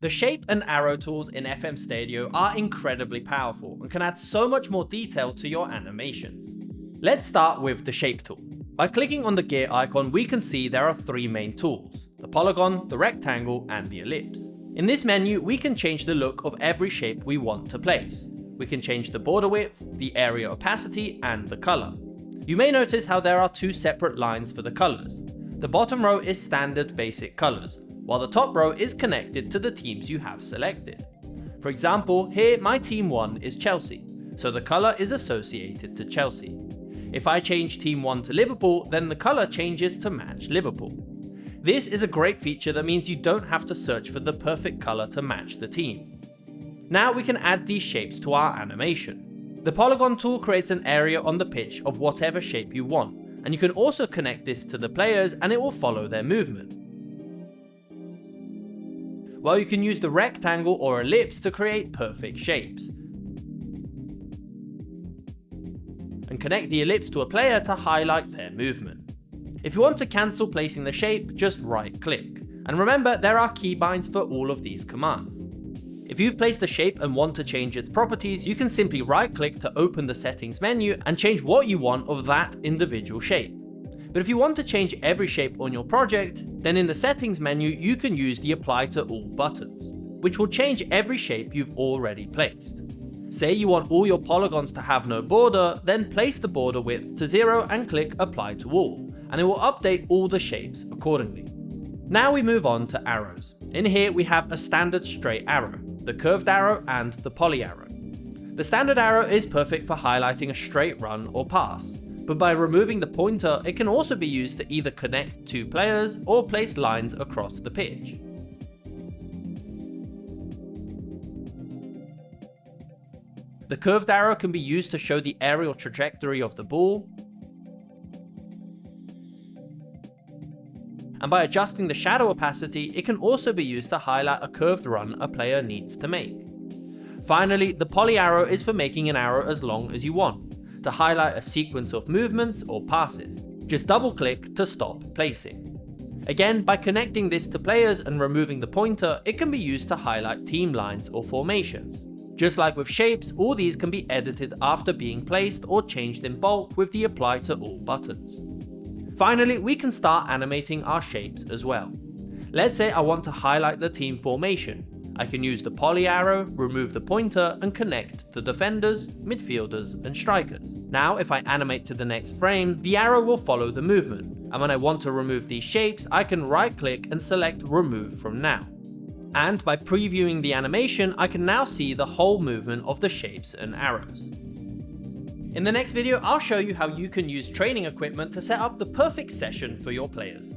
The shape and arrow tools in FmStadio are incredibly powerful and can add so much more detail to your animations. Let's start with the shape tool. By clicking on the gear icon, we can see there are three main tools: the polygon, the rectangle, and the ellipse. In this menu, we can change the look of every shape we want to place. We can change the border width, the area opacity, and the color. You may notice how there are two separate lines for the colors. The bottom row is standard basic colors, while the top row is connected to the teams you have selected. For example, here my team 1 is Chelsea, so the color is associated to Chelsea. If I change team 1 to Liverpool, then the color changes to match Liverpool. This is a great feature that means you don't have to search for the perfect color to match the team. Now we can add these shapes to our animation. The polygon tool creates an area on the pitch of whatever shape you want, and you can also connect this to the players and it will follow their movement. While you can use the rectangle or ellipse to create perfect shapes, and connect the ellipse to a player to highlight their movement. If you want to cancel placing the shape, just right click. And remember, there are keybinds for all of these commands. If you've placed a shape and want to change its properties, you can simply right click to open the settings menu and change what you want of that individual shape. But if you want to change every shape on your project, then in the settings menu you can use the apply to all buttons, which will change every shape you've already placed. Say you want all your polygons to have no border, then place the border width to 0 and click apply to all, and it will update all the shapes accordingly. Now we move on to arrows. In here we have a standard straight arrow, the curved arrow, and the poly arrow. The standard arrow is perfect for highlighting a straight run or pass, but by removing the pointer, it can also be used to either connect two players or place lines across the pitch. The curved arrow can be used to show the aerial trajectory of the ball, and by adjusting the shadow opacity, it can also be used to highlight a curved run a player needs to make. Finally, the poly arrow is for making an arrow as long as you want, to highlight a sequence of movements or passes. Just double click to stop placing. Again, by connecting this to players and removing the pointer, it can be used to highlight team lines or formations. Just like with shapes, all these can be edited after being placed or changed in bulk with the apply to all buttons. Finally, we can start animating our shapes as well. Let's say I want to highlight the team formation. I can use the poly arrow, remove the pointer, and connect the defenders, midfielders, and strikers. Now if I animate to the next frame, the arrow will follow the movement, and when I want to remove these shapes, I can right click and select remove from now. And by previewing the animation, I can now see the whole movement of the shapes and arrows. In the next video, I'll show you how you can use training equipment to set up the perfect session for your players.